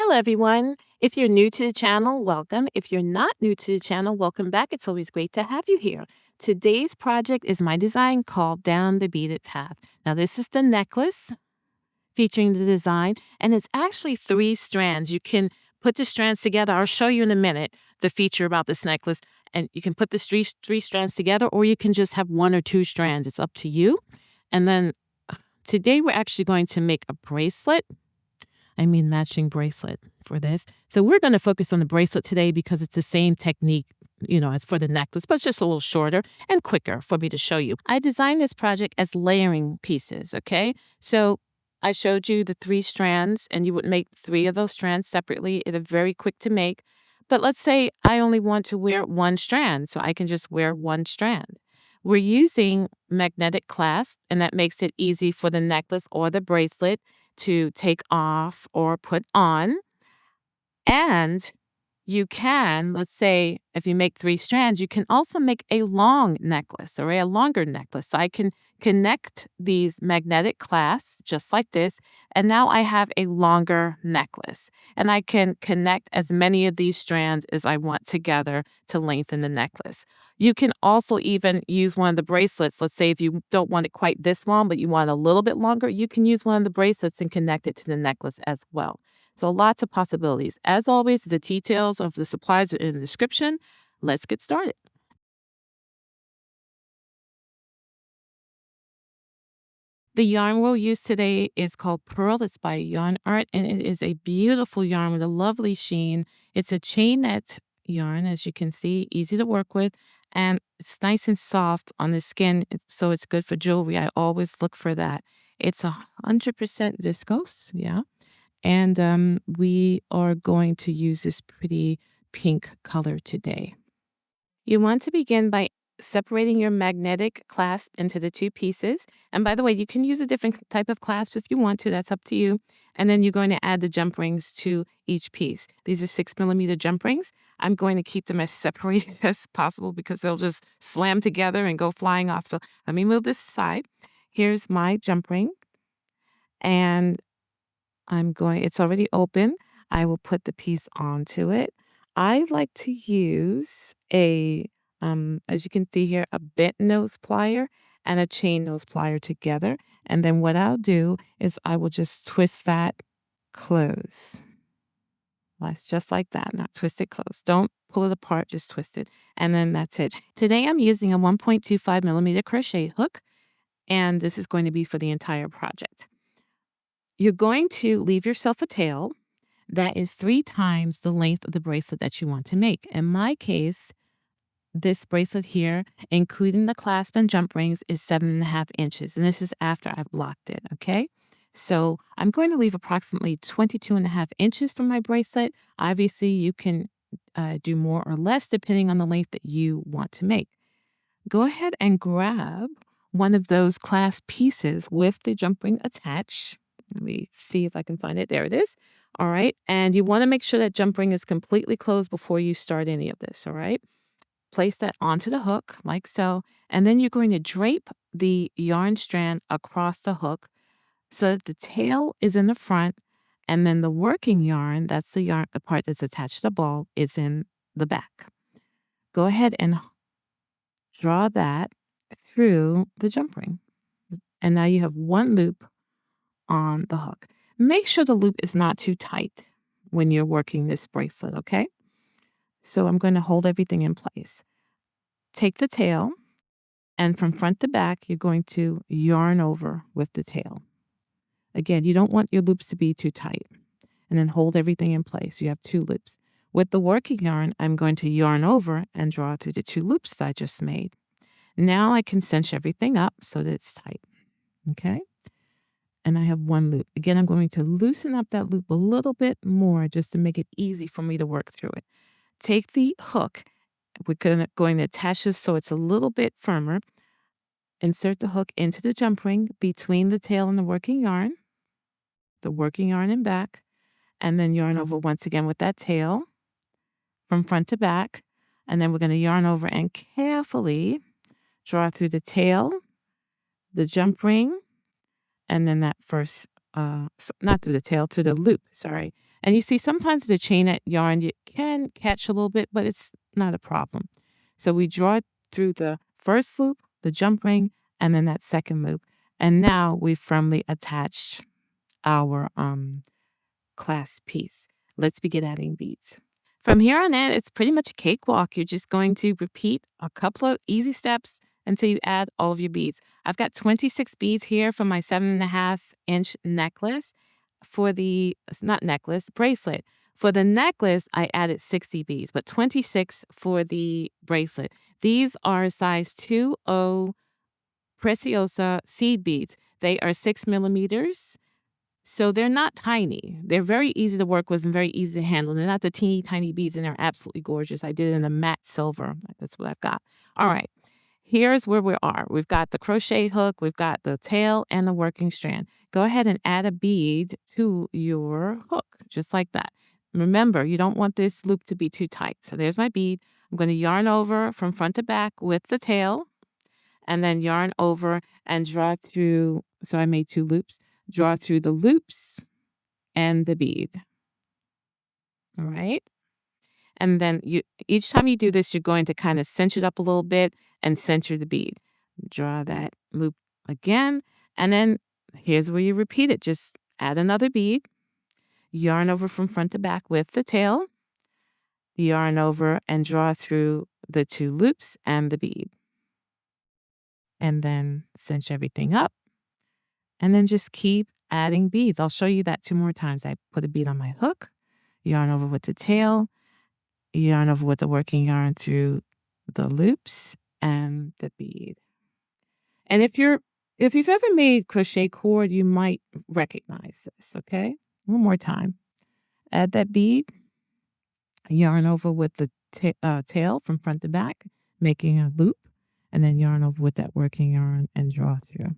Hello, everyone. If you're new to the channel, welcome. If you're not new to the channel, welcome back. It's always great to have you here. Today's project is my design called Down the Beaded Path. Now, this is the necklace featuring the design, and it's actually 3 strands. You can put the strands together. I'll show you in a minute the feature about this necklace, and you can put the three strands together, or you can just have 1 or 2 strands. It's up to you. And then today we're actually going to make a bracelet. Matching bracelet for this. So we're going to focus on the bracelet today because it's the same technique, as for the necklace, but it's just a little shorter and quicker for me to show you. I designed this project as layering pieces, okay? So I showed you the 3 strands, and you would make 3 of those strands separately. They're very quick to make. But let's say I only want to wear 1 strand, so I can just wear 1 strand. We're using magnetic clasp, and that makes it easy for the necklace or the bracelet to take off or put on. And you can, let's say, if you make 3 strands, you can also make a long necklace or a longer necklace. So I can connect these magnetic clasps just like this, and now I have a longer necklace. And I can connect as many of these strands as I want together to lengthen the necklace. You can also even use one of the bracelets. Let's say if you don't want it quite this long, but you want a little bit longer, you can use one of the bracelets and connect it to the necklace as well. So lots of possibilities. As always, the details of the supplies are in the description. Let's get started. The yarn we'll use today is called Pearl. It's by Yarn Art, and it is a beautiful yarn with a lovely sheen. It's a chain net yarn, as you can see, easy to work with, and it's nice and soft on the skin, so it's good for jewelry. I always look for that. It's 100% viscose, yeah. And we are going to use this pretty pink color today. You want to begin by separating your magnetic clasp into the 2 pieces. And by the way, you can use a different type of clasp if you want to. That's up to you. And then you're going to add the jump rings to each piece. These are 6mm jump rings. I'm going to keep them as separated as possible because they'll just slam together and go flying off. So let me move this aside. Here's my jump ring. And it's already open. I will put the piece onto it. I like to use as you can see here, a bent nose plier and a chain nose plier together. And then what I'll do is I will just twist that close. That's just like that, not twist it close. Don't pull it apart, just twist it. And then that's it. Today I'm using a 1.25mm crochet hook, and this is going to be for the entire project. You're going to leave yourself a tail that is 3 times the length of the bracelet that you want to make. In my case, this bracelet here, including the clasp and jump rings, is 7.5 inches. And this is after I've blocked it, okay? So I'm going to leave approximately 22.5 inches for my bracelet. Obviously, you can do more or less depending on the length that you want to make. Go ahead and grab one of those clasp pieces with the jump ring attached. Let me see if I can find it. There it is. All right. And you want to make sure that jump ring is completely closed before you start any of this. All right. Place that onto the hook like so. And then you're going to drape the yarn strand across the hook so that the tail is in the front. And then the working yarn, that's the part that's attached to the ball, is in the back. Go ahead and draw that through the jump ring. And now you have 1 loop on the hook. Make sure the loop is not too tight when you're working this bracelet, okay? So I'm going to hold everything in place. Take the tail, and from front to back, you're going to yarn over with the tail. Again, you don't want your loops to be too tight. And then hold everything in place. You have 2 loops. With the working yarn, I'm going to yarn over and draw through the 2 loops that I just made. Now I can cinch everything up so that it's tight, okay? And I have 1 loop. Again, I'm going to loosen up that loop a little bit more just to make it easy for me to work through it. Take the hook. We're going to attach this so it's a little bit firmer. Insert the hook into the jump ring between the tail and the working yarn and back, and then yarn over once again with that tail from front to back. And then we're going to yarn over and carefully draw through the tail, the jump ring, and then that first, not through the tail, through the loop, sorry. And you see, sometimes the chain at yarn, you can catch a little bit, but it's not a problem. So we draw it through the first loop, the jump ring, and then that second loop. And now we've firmly attached our clasp piece. Let's begin adding beads. From here on in, it's pretty much a cakewalk. You're just going to repeat a couple of easy steps until you add all of your beads. I've got 26 beads here for my 7.5-inch necklace. For the, it's not necklace, bracelet. For the necklace, I added 60 beads, but 26 for the bracelet. These are size 2.0 Preciosa seed beads. They are 6 millimeters. So they're not tiny. They're very easy to work with and very easy to handle. They're not the teeny tiny beads, and they're absolutely gorgeous. I did it in a matte silver. That's what I've got. All right. Here's where we are. We've got the crochet hook, we've got the tail, and the working strand. Go ahead and add a bead to your hook, just like that. Remember, you don't want this loop to be too tight. So there's my bead. I'm going to yarn over from front to back with the tail, and then yarn over and draw through. So I made 2 loops. Draw through the loops and the bead. All right. And then each time you do this, you're going to kind of cinch it up a little bit and center the bead. Draw that loop again. And then here's where you repeat it. Just add another bead. Yarn over from front to back with the tail. Yarn over and draw through the 2 loops and the bead. And then cinch everything up. And then just keep adding beads. I'll show you that 2 more times. I put a bead on my hook, yarn over with the tail, yarn over with the working yarn through the loops and the bead. And if you've ever made crochet cord, you might recognize this, okay? One more time. Add that bead, yarn over with the tail from front to back, making a loop, and then yarn over with that working yarn and draw through.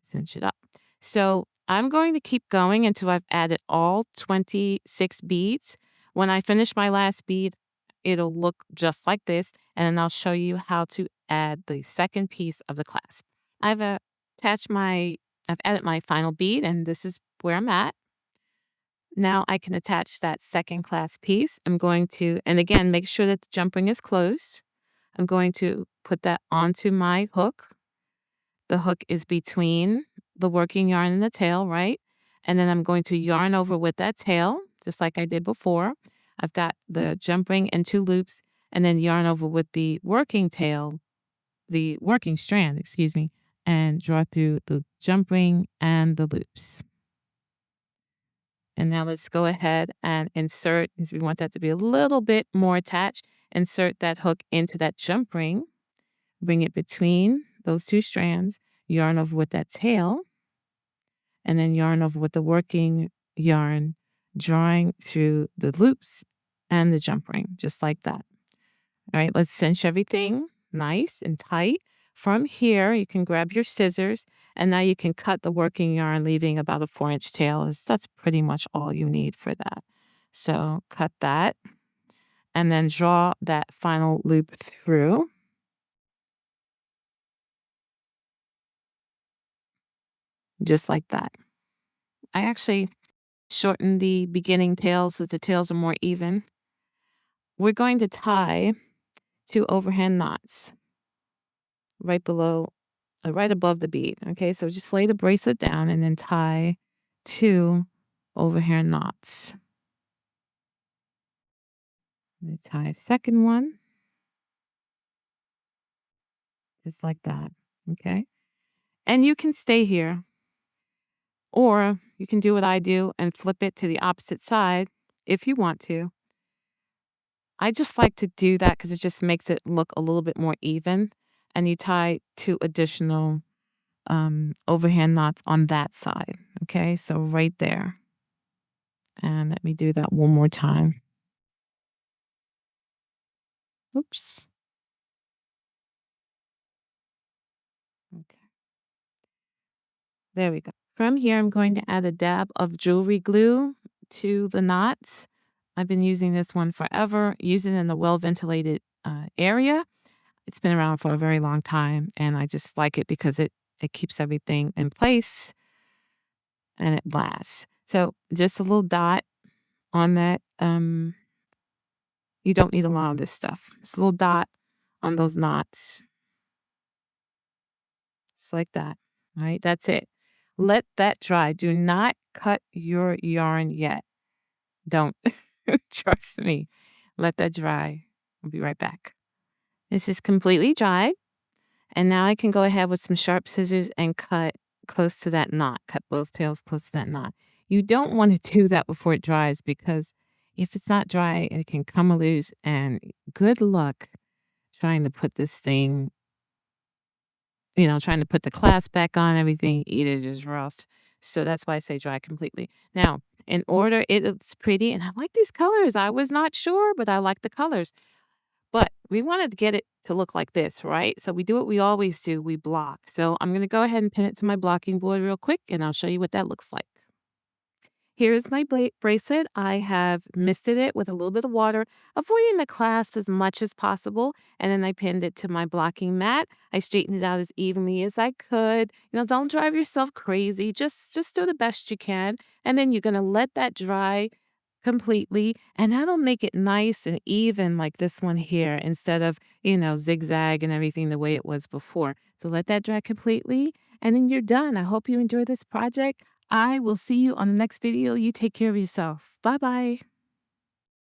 Cinch it up. So I'm going to keep going until I've added all 26 beads. When I finish my last bead, it'll look just like this, and then I'll show you how to add the second piece of the clasp. I've added my final bead, and this is where I'm at. Now I can attach that second clasp piece. I'm going to, and again, make sure that the jump ring is closed. I'm going to put that onto my hook. The hook is between the working yarn and the tail, right? And then I'm going to yarn over with that tail, just like I did before. I've got the jump ring and 2 loops, and then yarn over with the working strand, excuse me, and draw through the jump ring and the loops. And now let's go ahead and insert, because we want that to be a little bit more attached, insert that hook into that jump ring, bring it between those 2 strands, yarn over with that tail, and then yarn over with the working yarn, drawing through the loops and the jump ring, just like that. All right, let's cinch everything nice and tight. From here, you can grab your scissors, and now you can cut the working yarn, leaving about a 4-inch tail. That's pretty much all you need for that. So cut that, and then draw that final loop through. Just like that. I actually shortened the beginning tails so that the tails are more even. We're going to tie 2 overhand knots right above the bead. Okay, so just lay the bracelet down and then tie 2 overhand knots. Tie a second one, just like that. Okay, and you can stay here, or you can do what I do and flip it to the opposite side if you want to. I just like to do that because it just makes it look a little bit more even. And you tie 2 additional overhand knots on that side. Okay, so right there. And let me do that one more time. Oops. Okay. There we go. From here, I'm going to add a dab of jewelry glue to the knots. I've been using this one forever, use it in a well-ventilated area. It's been around for a very long time, and I just like it because it keeps everything in place. and it lasts. So just a little dot on that. You don't need a lot of this stuff. Just a little dot on those knots, just like that. All right, that's it. Let that dry. Do not cut your yarn yet. Don't. Trust me. Let that dry. I'll be right back. This is completely dry. And now I can go ahead with some sharp scissors and cut close to that knot. Cut both tails close to that knot. You don't want to do that before it dries because if it's not dry, it can come loose. And good luck trying to put this thing, trying to put the clasp back on, everything. It is rough. So that's why I say dry completely. Now, in order, it's pretty. And I like these colors. I was not sure, but I like the colors. But we wanted to get it to look like this, right? So we do what we always do. We block. So I'm going to go ahead and pin it to my blocking board real quick, and I'll show you what that looks like. Here's my bracelet. I have misted it with a little bit of water, avoiding the clasp as much as possible. And then I pinned it to my blocking mat. I straightened it out as evenly as I could. Don't drive yourself crazy. Just do the best you can. And then you're going to let that dry completely, and that'll make it nice and even like this one here instead of, zigzag and everything the way it was before. So let that dry completely, and then you're done. I hope you enjoy this project. I will see you on the next video. You take care of yourself. Bye-bye.